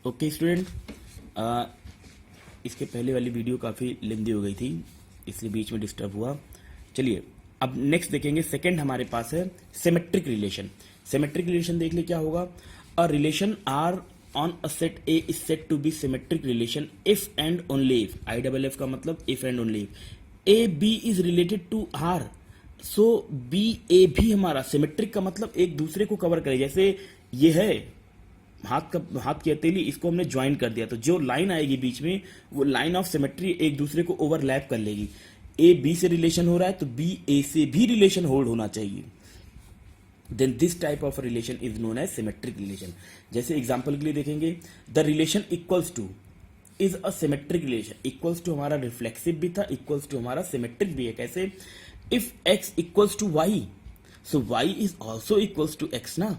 Okay student, इसके पहले वाली वीडियो काफ़ी लेंदी हो गई थी, इसलिए बीच में डिस्टर्ब हुआ। चलिए अब नेक्स्ट देखेंगे। सेकंड हमारे पास है सिमेट्रिक रिलेशन। सिमेट्रिक रिलेशन देख ले क्या होगा। A relation R on a set A is set to be symmetric relation if and only if. I double F का मतलब if and only if A B is related to R, so B A भी हमारा symmetric का मतलब एक दूसरे को cover करे। जैसे ये है हाथ की हथेली, इसको हमने ज्वाइन कर दिया तो जो लाइन आएगी बीच में वो लाइन ऑफ सिमेट्री एक दूसरे को ओवरलैप कर लेगी। ए बी से रिलेशन हो रहा है तो बी ए से भी रिलेशन होल्ड होना चाहिए। Then this type of relation is known as symmetric relation. जैसे एग्जांपल के लिए देखेंगे, the relation equals to is a symmetric relation. Equals to हमारा रिफ्लेक्सिव भी था, इक्वल्स टू हमारा सिमेट्रिक भी है। कैसे? If X equals to Y, so Y is also equals to X ना।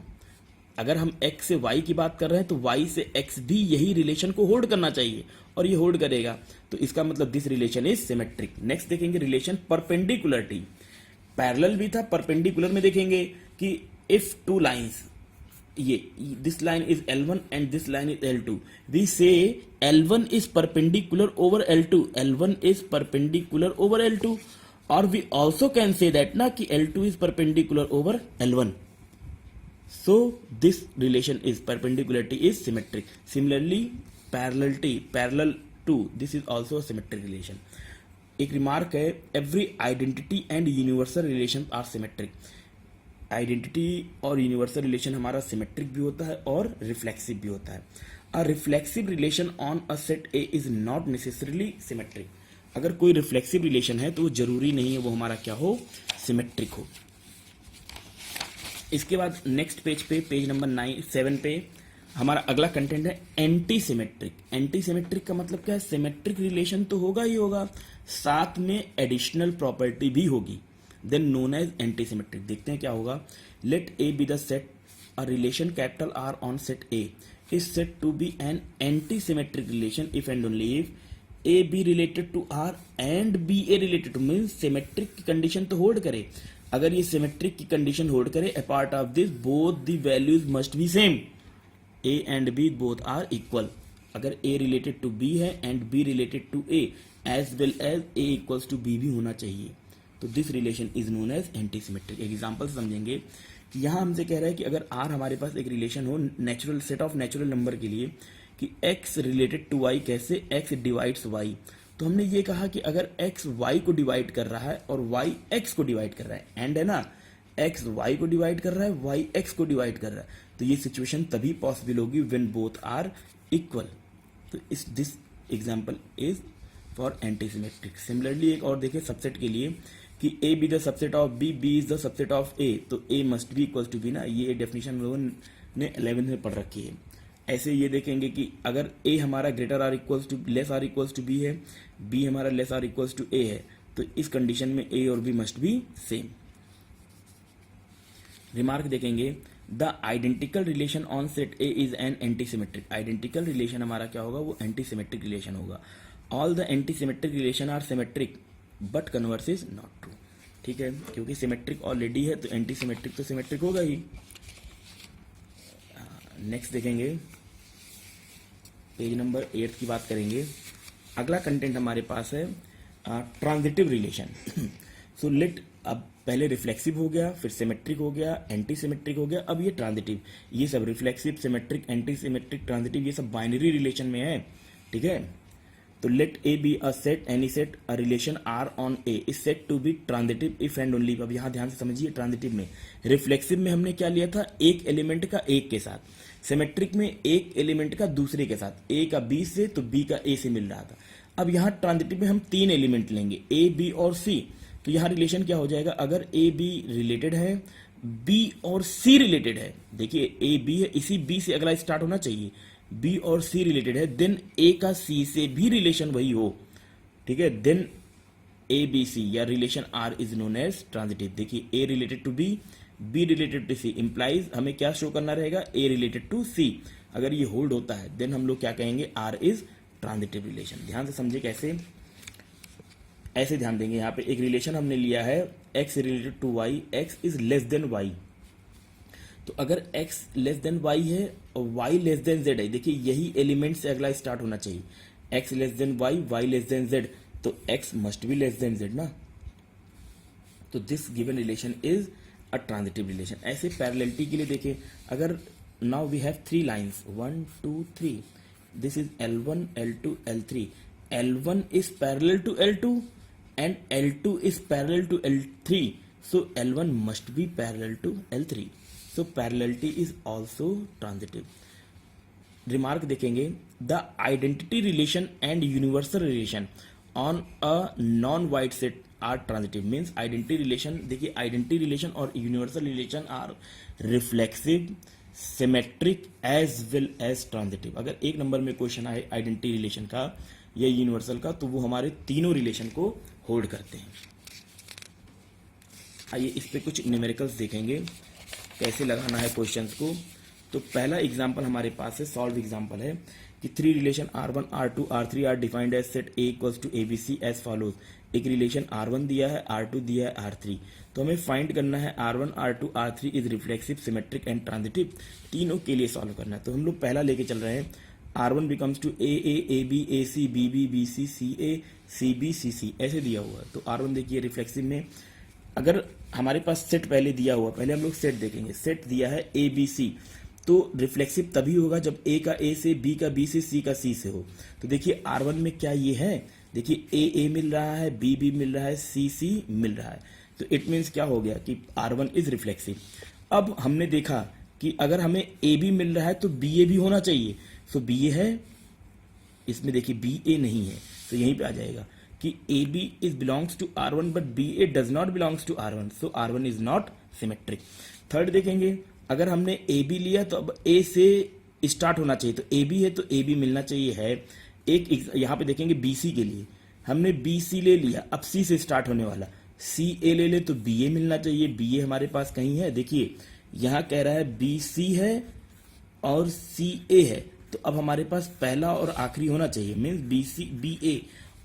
अगर हम x से y की बात कर रहे हैं तो y से x भी यही रिलेशन को होल्ड करना चाहिए और ये होल्ड करेगा, तो इसका मतलब this relation is symmetric. Next देखेंगे रिलेशन परपेंडिकुलरिटी। पैरेलल भी था, परपेंडिकुलर में देखेंगे कि इफ टू लाइंस, ये this line is L1 and this line is L2, we say L1 is perpendicular over L2, L1 is perpendicular over L2, और we also can say that ना कि L2 is perpendicular over L1. So this relation is perpendicularity is symmetric. Similarly, parallelity, parallel to, this is also a symmetric relation. एक remark है, every identity and universal relation are symmetric. Identity और universal relation हमारा symmetric भी होता है और reflexive भी होता है। A reflexive relation on a set A is not necessarily symmetric. अगर कोई रिफ्लेक्सिव रिलेशन है तो वो जरूरी नहीं है वो हमारा क्या हो, सिमेट्रिक हो। इसके बाद नेक्स्ट पेज पे, पेज नंबर 7 पे हमारा अगला कंटेंट है एंटी सिमेट्रिक। एंटी सिमेट्रिक का मतलब क्या है? सिमेट्रिक रिलेशन तो होगा ही होगा, साथ में एडिशनल प्रॉपर्टी भी होगी, then known as anti symmetric. देखते हैं क्या होगा। Let A be the set, a relation capital R on set A is set to be an anti symmetric relation if and only if A B related to R and B A related to, means symmetric की condition तो hold करे। अगर ये symmetric की condition hold करे, a part of this both the values must be same, A and B both are equal. अगर A related to B है and B related to A as well as A equals to B भी होना चाहिए, तो this relation is known as anti symmetric. एक example समझेंगे कि यहां हमसे कह रहा है कि अगर आर हमारे पास एक रिलेशन हो natural set of natural number के लिए कि x रिलेटेड टू y, कैसे x डिवाइड्स y, तो हमने ये कहा कि अगर x y को डिवाइड कर रहा है और y x को डिवाइड कर रहा है, एंड है ना, x y को डिवाइड कर रहा है, y x को डिवाइड कर रहा है, तो ये सिचुएशन तभी पॉसिबल होगी व्हेन बोथ आर इक्वल। तो इस this example is for anti symmetric. Similarly एक और देखें सबसेट के लिए कि a be the subset of b, b is the subset of a, तो a must be equal to b ना, ये डेफिनेशन हम लोगों ने 11th में पढ़ रखी है। ऐसे ये देखेंगे कि अगर a हमारा greater or equals to less or equals to b है, b हमारा less or equals to a है, तो इस कंडीशन में a और b must be same. Remark देखेंगे, the identical relation on set a is an anti symmetric. Identical relation हमारा क्या होगा, वो एंटी सिमेट्रिक रिलेशन होगा। All the anti symmetric relation are symmetric but converse is not true. ठीक है, क्योंकि symmetric already है तो एंटी सिमेट्रिक तो सिमेट्रिक होगा ही। नेक्स्ट देखेंगे, पेज नंबर 8 की बात करेंगे। अगला कंटेंट हमारे पास है ट्रांजिटिव रिलेशन। सो लेट, अब पहले रिफ्लेक्सिव हो गया, फिर सिमेट्रिक हो गया, एंटी सिमेट्रिक हो गया, अब ये ट्रांजिटिव। ये सब reflexive, symmetric, anti symmetric, transitive, ये सब बाइनरी रिलेशन में है। ठीक है, तो let A be a set, any set, a relation R on A is set to be transitive if and only. अब यहां ध्यान से समझिए, ट्रांजिटिव में, रिफ्लेक्सिव में हमने क्या लिया था, एक एलिमेंट का एक के साथ, सिमेट्रिक में एक एलिमेंट का दूसरे के साथ, ए का बी से तो बी का ए से मिल रहा था। अब यहाँ ट्रांजिटिव में हम 3 एलिमेंट लेंगे, ए बी और सी, तो यहाँ रिलेशन क्या हो जाएगा, अगर ए बी रिलेटेड है, बी और सी रिलेटेड है, देखिए ए बी है, इसी बी से अगला स्टार्ट होना चाहिए, बी और सी रिलेटेड है, देन ए का सी से भी रिलेशन वही हो, ठीक है, देन ए बी सी या relation R is known as transitive. देखिए A related to B, B related to C, implies हमें क्या शो करना रहेगा, ए रिलेटेड टू सी। अगर ये होल्ड होता है देन हम लोग क्या कहेंगे, आर इज ट्रांजिटिव रिलेशन। ध्यान से समझिए कैसे, ऐसे ध्यान देंगे। यहाँ पे एक रिलेशन हमने लिया है x related to y, x is less than y, तो अगर x लेस देन y है और y लेस देन z है, देखिए यही एलिमेंट से अगला स्टार्ट होना चाहिए, x less than y less than z, तो x must be less than z ना, तो this given relation is a transitive relation. ऐसे पैरेललिटी के लिए देखिए, अगर now we have 3 lines 1 2 3, this is L1 L2 L3, L1 is parallel to L2 and L2 is parallel to L3, so L1 must be parallel to L3, so parallelity is also transitive। Remark देखेंगे, the identity relation and universal relation on a non void set are transitive. Means identity relation, देखिए identity relation और universal relation are reflexive, symmetric as well as transitive. अगर एक number में question आए identity relation का या universal का, तो वो हमारे तीनों रिलेशन को होल्ड करते हैं। आइए इस पे कुछ न्यूमेरिकल्स देखेंगे, कैसे लगाना है क्वेश्चंस को। तो पहला एग्जांपल हमारे पास है, सॉल्व एग्जांपल है कि 3 relation R1 R2 R3 are defined as set A equals to ABC as follows. एक रिलेशन R1 दिया है, R2 दिया है, R3, तो हमें फाइंड करना है R1 R2 R3 is reflexive, symmetric and transitive. तीनों के लिए सॉल्व करना है। तो हम लोग पहला लेके चल रहे हैं, R1 becomes to AA AB AC BB BC CA CB CC ऐसे दिया हुआ है। तो R1 देखिए रिफ्लेक्सिव में, अगर हमारे पास सेट पहले दिया हुआ, पहले हम लोग सेट देखेंगे, सेट दिया है ABC, तो रिफ्लेक्सिव तभी होगा जब A का A से, B का B से, C का C से हो। तो देखिए R1 में क्या ये है, देखिए A मिल रहा है, B मिल रहा है, C मिल रहा है, तो इट मीन्स क्या हो गया कि R1 इज रिफ्लेक्सिव। अब हमने देखा कि अगर हमें AB मिल रहा है तो BA भी होना चाहिए, सो BA है, इसमें देखिए BA नहीं है, तो यहीं पे आ जाएगा कि AB is belongs to R1 but BA does not belongs to R1, so R1 is not symmetric. Third देखेंगे, अगर हमने AB लिया तो अब A से स्टार्ट होना चाहिए, तो AB है तो AB मिलना चाहिए है। एक यहाँ पे देखेंगे BC के लिए, हमने BC ले लिया, अब C से स्टार्ट होने वाला, CA ले ले तो BA मिलना चाहिए, BA हमारे पास कहीं है, देखिए यहाँ कह रहा है BC है और CA है, तो अब हमारे पास पहला और आखिरी होना चाहिए, मीन्स BC BA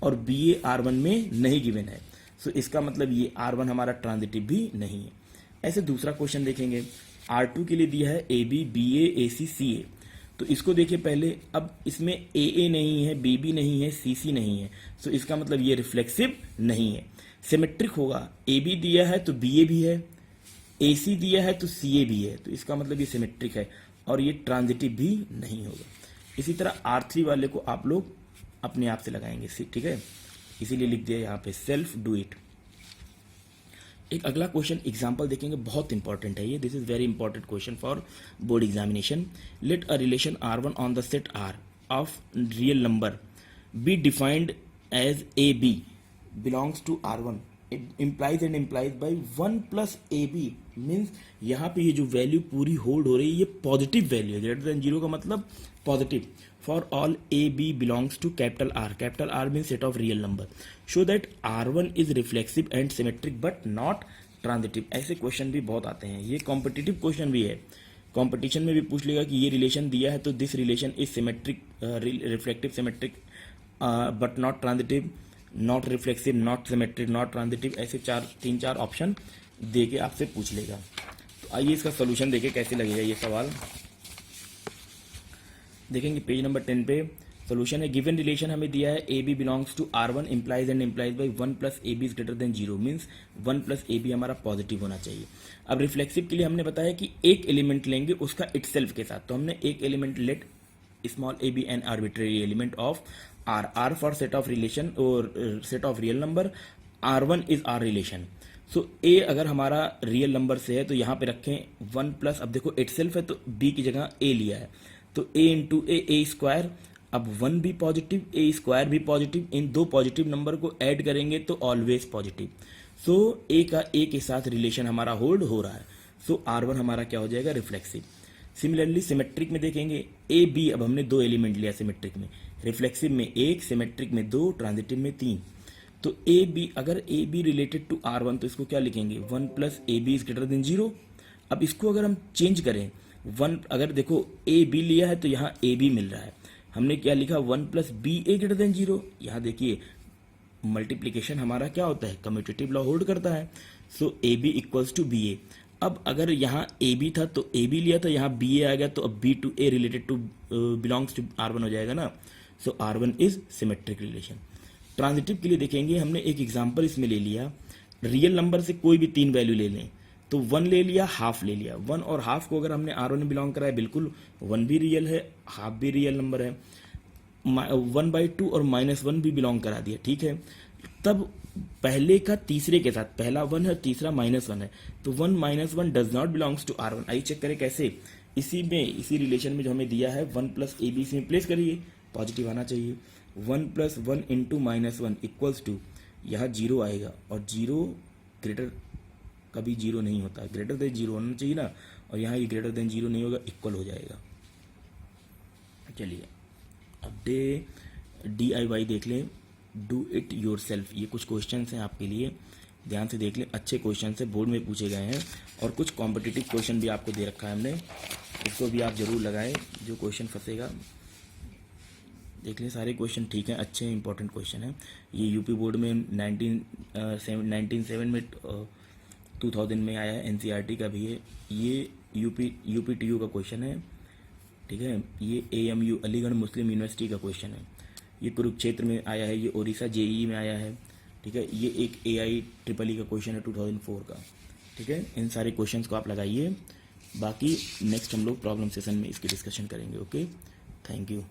और BA R1 में नहीं गिवन है, सो इसका मतलब ये R1 हमारा ट्रांजिटिव भी नहीं है। ऐसे दूसरा क्वेश्चन देखेंगे, R2 के लिए दिया है AB BA AC CA, तो इसको देखिए पहले, अब इसमें AA नहीं है, BB नहीं है, CC नहीं है, सो इसका मतलब ये रिफ्लेक्सिव नहीं है। सिमेट्रिक होगा, AB दिया है तो BA भी है, AC दिया है तो CA भी है, तो इसका मतलब ये सिमेट्रिक है और ये ट्रांजिटिव भी नहीं होगा। इसी तरह R3 वाले को आप लोग अपने आप से लगाएंगे, ठीक है, इसीलिए लिख दिया यहाँ पे सेल्फ डू इट। एक अगला क्वेश्चन एग्जांपल देखेंगे, बहुत इंपॉर्टेंट है ये, this is very important question for board examination. Let a relation R1 on the set R of real number be defined as AB belongs to R1 implies and implies by 1 plus AB, means यहाँ पे ये जो value पूरी hold हो रही है ये positive value है, ग्रेटर देन 0 का मतलब positive. For all AB belongs to capital R means set of real number, show that R1 is reflexive and symmetric but not transitive. ऐसे क्वेश्चन भी बहुत आते हैं, ये कॉम्पिटिटिव क्वेश्चन भी है, कॉम्पिटिशन में भी पूछ लेगा कि ये रिलेशन दिया है तो this relation is symmetric, reflective, symmetric but not transitive, not reflexive, not symmetric, not transitive, ऐसे 3-4 ऑप्शन दे के आपसे पूछ लेगा। तो आइए इसका सोल्यूशन देखें कैसे लगेगा ये सवाल। देखेंगे पेज नंबर 10 पे सोल्यूशन है, गिवन रिलेशन हमें दिया है AB belongs to R1 implies and implies by 1 plus AB is greater than 0, means 1 plus AB हमारा पॉजिटिव होना चाहिए। अब रिफ्लेक्सिव के लिए हमने बताया कि एक एलिमेंट लेंगे उसका इटसेल्फ के साथ, तो हमने एक element let small AB an arbitrary element of R for set of relation और set of real number, R1 इज R रिलेशन। सो A अगर हमारा रियल नंबर से है तो यहाँ पे रखें 1 प्लस, अब देखो इटसेल्फ है तो B की जगह A लिया है, तो A इंटू A स्क्वायर, अब 1 भी पॉजिटिव, A स्क्वायर भी पॉजिटिव, इन दो पॉजिटिव नंबर को ऐड करेंगे तो ऑलवेज पॉजिटिव। सो A का A के साथ रिलेशन हमारा होल्ड हो रहा है, सो R1 हमारा क्या हो जाएगा, रिफ्लेक्सिव। सिमिलरली सिमेट्रिक में देखेंगे AB, अब हमने 2 एलिमेंट लिया सिमेट्रिक में, रिफ्लेक्सिव में 1, सिमेट्रिक में 2, ट्रांजिटिव में 3, तो AB अगर AB रिलेटेड टू R1 तो इसको क्या लिखेंगे, 1 plus AB is greater than 0। अब इसको अगर हम चेंज करें, 1 अगर देखो AB लिया है तो यहाँ AB मिल रहा है, हमने क्या लिखा 1 प्लस BA ग्रेटर देन 0, यहाँ देखिए मल्टीप्लीकेशन हमारा क्या होता है, कम्यूटेटिव लॉ होल्ड करता है, सो AB इक्वल्स टू BA। अब अगर यहाँ ए बी था तो ए बी लिया था, यहाँ बी ए आ गया तो अब B to A related to belongs to R one हो जाएगा ना. So R one is symmetric relation. Transitive के लिए देखेंगे, हमने एक एग्जांपल इसमें ले लिया, रियल नंबर से कोई भी 3 वैल्यू ले लें, तो 1 ले लिया, हाफ ले लिया. 1 और हाफ को अगर हमने आर वन में बिलोंग कराया, बिल्कुल 1 भी रियल है, हाफ भी रियल नंबर है. 1/2 और -1 भी बिलोंग करा दिया, ठीक है. तब पहले का तीसरे के साथ, पहला 1 है, तीसरा -1 है, तो 1 - 1 does not belongs to R one. आइए चेक करें कैसे. इसी रिलेशन में जो हमें दिया है 1 प्लस ए बी इसमें प्लेस करिए, पॉजिटिव आना चाहिए. 1 + 1 × -1 इक्वल्स टू, यहाँ 0 आएगा, और 0 ग्रेटर कभी 0 नहीं होता, ग्रेटर देन 0 होना चाहिए ना, और यहाँ ये ग्रेटर देन 0 नहीं होगा, इक्वल हो जाएगा. चलिए अब DIY देख लें, डू इट योर सेल्फ. ये कुछ क्वेश्चन हैं आपके लिए, ध्यान से देख लें, अच्छे क्वेश्चन से बोर्ड में पूछे गए हैं, और कुछ कॉम्पिटिटिव क्वेश्चन भी आपको दे रखा है हमने, इसको भी आप जरूर लगाएं. जो क्वेश्चन फंसेगा देख लें, सारे क्वेश्चन ठीक हैं, अच्छे हैं, इंपॉर्टेंट क्वेश्चन हैं. ये यूपी बोर्ड में 1997 में 2000 में आया है, NCERT का भी है. ये UPTU का क्वेश्चन है, ठीक है. ये AMU अलीगढ़ मुस्लिम यूनिवर्सिटी का क्वेश्चन है. ये कुरुक्षेत्र में आया है, ये उड़ीसा JEE में आया है, ठीक है. ये एक AIEEE का क्वेश्चन है 2004 का, ठीक है. इन सारे क्वेश्चंस को आप लगाइए, बाकी नेक्स्ट हम लोग प्रॉब्लम सेशन में इसकी डिस्कशन करेंगे. Okay, thank you.